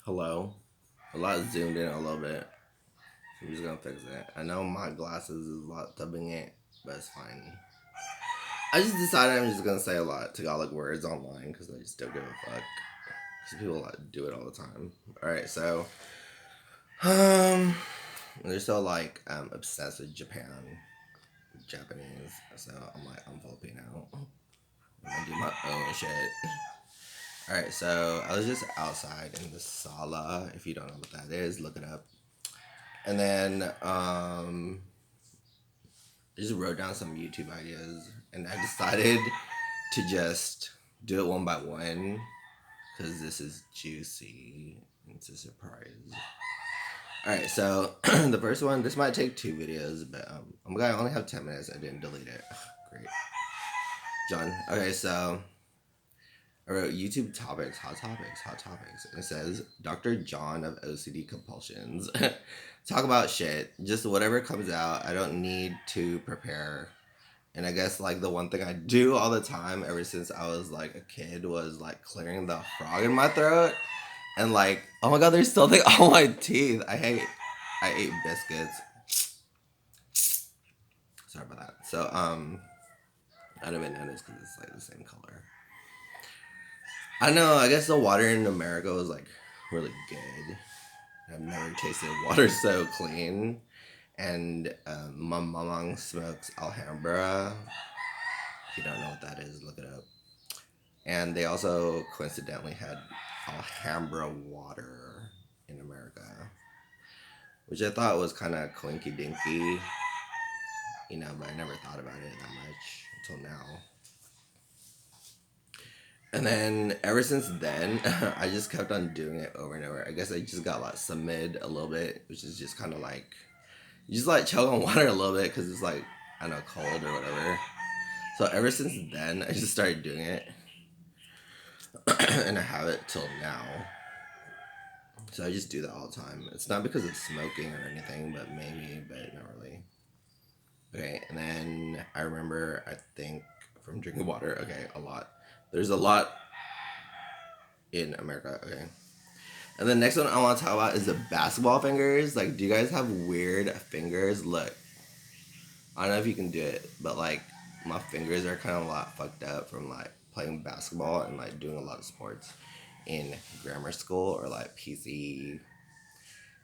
Hello. A lot zoomed in a little bit. So I'm just gonna fix it. I know my glasses is a lot dubbing it, but it's fine. I just decided I'm just gonna say a lot Tagalog words online because I just don't give a fuck. Because people do it all the time. Alright, so they're so obsessed with Japanese. So I'm Filipino. I'm gonna do my own shit. Alright, so I was just outside in the sala. If you don't know what that is, look it up. And then I just wrote down some YouTube ideas, and I decided to just do it one by one because this is juicy. It's a surprise. All right, so the first one. This might take two videos, but I'm gonna only have 10 minutes. I didn't delete it. Great, John. Okay, so I wrote YouTube topics, hot topics, hot topics. And it says Dr. John of OCD compulsions. Talk about shit. Just whatever comes out. I don't need to prepare. And I guess like the one thing I do all the time ever since I was like a kid was like clearing the frog in my throat. And like, oh my god, there's something on my teeth. I ate biscuits. Sorry about that. So I don't even notice because it's like the same color. I don't know. I guess the water in America was like really good. I've never tasted water so clean. And my mom smokes Alhambra. If you don't know what that is, look it up. And they also coincidentally had Alhambra water in America, which I thought was kind of clinky dinky, but I never thought about it that much until now. And then ever since then, I just kept on doing it over and over. I guess I just got like submit a little bit, which is just kind of like you just like choke on water a little bit because it's like I don't know cold or whatever. So ever since then, I just started doing it, and I have it till now. So I just do that all the time. It's not because of smoking or anything, but maybe, but not really. Okay, and then I remember, I think, from drinking water, okay, a lot. There's a lot in America, okay. And the next one I want to talk about is the basketball fingers. Like, do you guys have weird fingers? Look, I don't know if you can do it, but like, my fingers are kind of a lot fucked up from like playing basketball and like doing a lot of sports in grammar school or like PC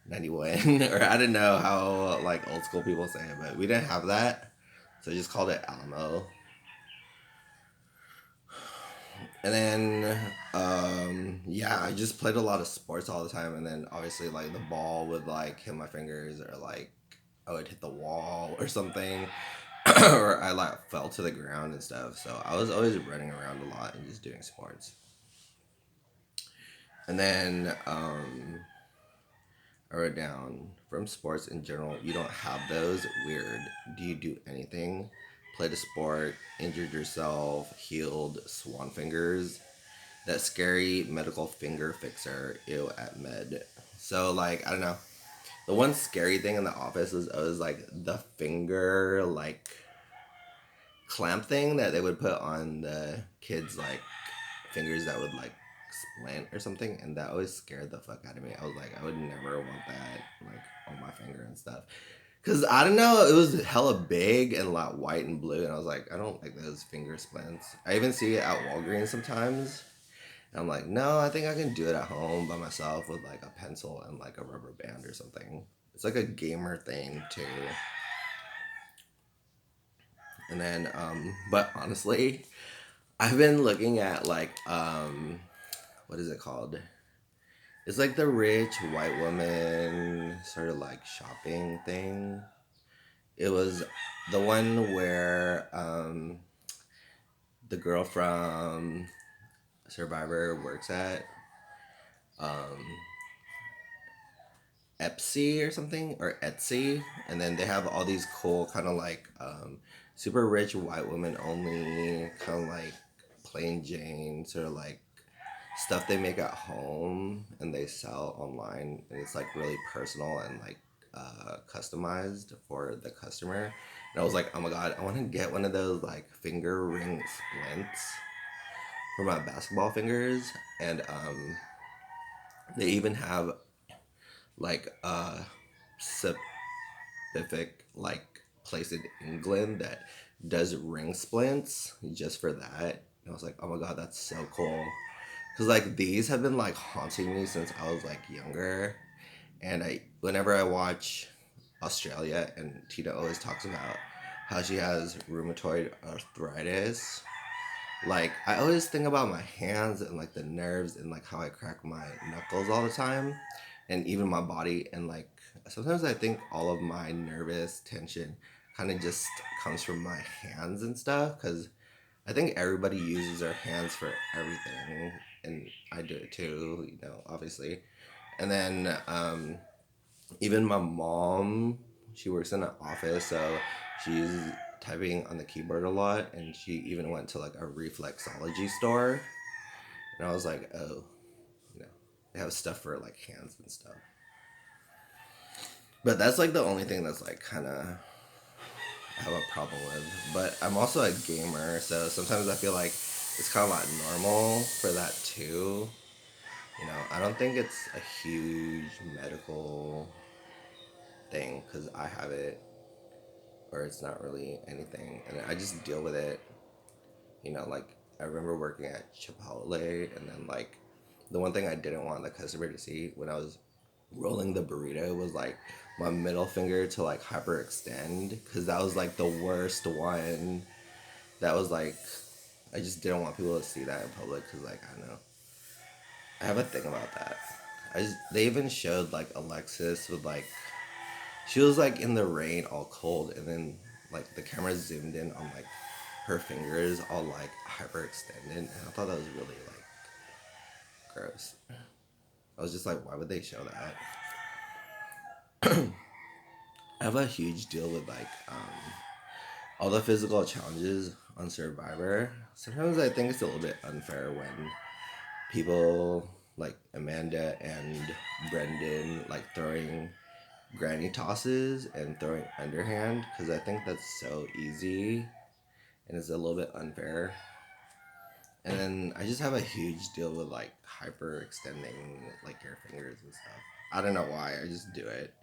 91 or I don't know how like old school people say it, but we didn't have that, so I just called it Alamo. And then yeah, I just played a lot of sports all the time, and then obviously like the ball would like hit my fingers, or like I would hit the wall or something, or I like fell to the ground and stuff. So I was always running around a lot and just doing sports. And then I wrote down from sports in general, you don't have those. Weird. Do you do anything? Played a sport, injured yourself, healed, swan fingers. That scary medical finger fixer, ew, at med. So, like, I don't know. The one scary thing in the office was always like the finger, like, clamp thing that they would put on the kids, like, fingers that would, like, splint or something, and that always scared the fuck out of me. I was like, I would never want that like on my finger and stuff. Cause I don't know, it was hella big and like white and blue, and I was like, I don't like those finger splints. I even see it at Walgreens sometimes. And I'm like, no, I think I can do it at home by myself with like a pencil and like a rubber band or something. It's like a gamer thing too. And then, but honestly, I've been looking at like, what is it called? It's like the rich white woman sort of like shopping thing. It was the one where the girl from Survivor works at um, Etsy or something, or Etsy, and then they have all these cool kind of like super rich white women only kind of like plain Jane sort of like stuff they make at home and they sell online, and it's like really personal and like customized for the customer. And I was like, oh my god, I want to get one of those like finger ring splints for my basketball fingers. And They even have like a specific like place in England that does ring splints just for that. And I was like, oh my god, that's so cool. Cause like these have been like haunting me since I was like younger, and whenever I watch Australia, and Tina always talks about how she has rheumatoid arthritis. Like I always think about my hands and like the nerves and like how I crack my knuckles all the time, and even my body. And like sometimes I think all of my nervous tension kind of just comes from my hands and stuff. Because I think everybody uses their hands for everything, and I do it too. Obviously. And then even my mom, she works in an office, so she's typing on the keyboard a lot, and she even went to like a reflexology store, and I was like, oh, you know, they have stuff for like hands and stuff. But that's like the only thing that's like kind of I have a problem with. But I'm also a gamer, so sometimes I feel like it's kind of like normal for that too. I don't think it's a huge medical thing because I have it, or it's not really anything, and I just deal with it. Like I remember working at Chipotle, and then like the one thing I didn't want the customer to see when I was rolling the burrito was like my middle finger to like hyperextend, because that was like the worst one. That was like I just didn't want people to see that in public, because like I don't know, I have a thing about that. They even showed like Alexis with like she was like in the rain all cold, and then like the camera zoomed in on like her fingers all like hyperextended, and I thought that was really like gross. I was just like, why would they show that? I have a huge deal with like all the physical challenges on Survivor. Sometimes I think it's a little bit unfair when people like Amanda and Brendan like throwing granny tosses and throwing underhand, because I think that's so easy and it's a little bit unfair. And then I just have a huge deal with like hyperextending like your fingers and stuff. I don't know why, I just do it.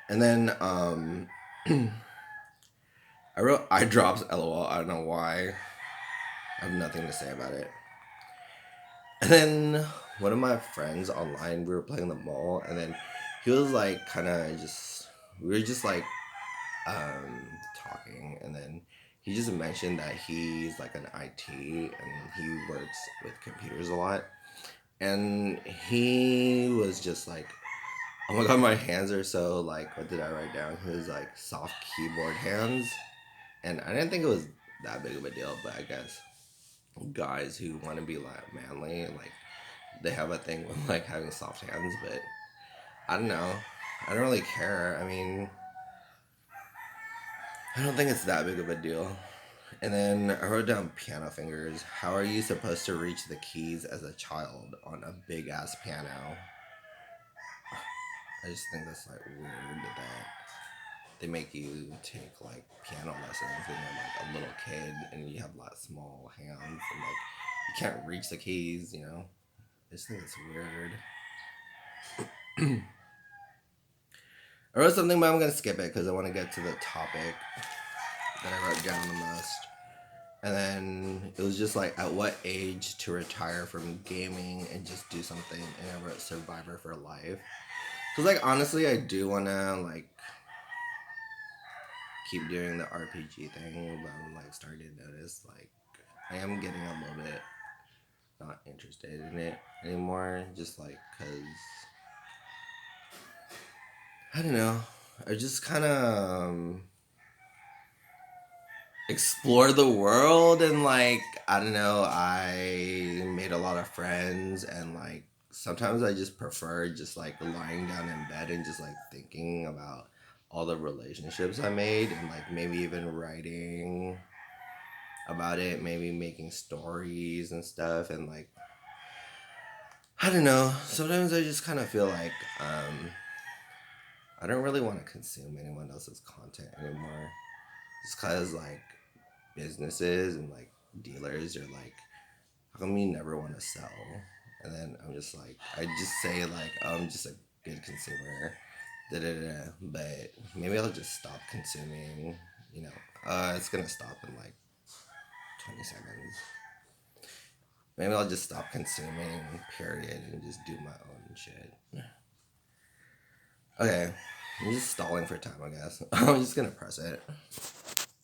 And then I wrote eye drops LOL. I don't know why. I have nothing to say about it. And then one of my friends online, we were playing the mall, and then he was like kind of just we were just like talking, and then he just mentioned that he's like an IT and he works with computers a lot. And he was just like, oh my god, my hands are so like, what did I write down? He was like, soft keyboard hands. And I didn't think it was that big of a deal, but I guess guys who want to be like manly, like they have a thing with like having soft hands, but I don't know. I don't really care. I mean, I don't think it's that big of a deal. And then I wrote down piano fingers. How are you supposed to reach the keys as a child on a big ass piano? I just think that's like weird that they make you take like piano lessons when you're like a little kid and you have like small hands and like you can't reach the keys. I just think it's weird. I wrote something, but I'm gonna skip it because I want to get to the topic that I wrote down the most. And then it was just like, at what age to retire from gaming and just do something. And I wrote Survivor for life. Cause like honestly, I do wanna like keep doing the RPG thing, but I'm like starting to notice like I am getting a little bit not interested in it anymore. Just like cause I don't know, I just kind of explore the world, and like I don't know, I made a lot of friends, and like sometimes I just prefer just like lying down in bed and just like thinking about all the relationships I made, and like maybe even writing about it, maybe making stories and stuff. And like I don't know, sometimes I just kind of feel like I don't really want to consume anyone else's content anymore, just cause like businesses and like dealers are like, how come you never want to sell? And then I'm just like, I just say like, I'm just a good consumer, da da da. But maybe I'll just stop consuming. You know, it's gonna stop in like 20 seconds. Maybe I'll just stop consuming, period, and just do my own shit. Okay, I'm just stalling for time, I guess. I'm just gonna press it.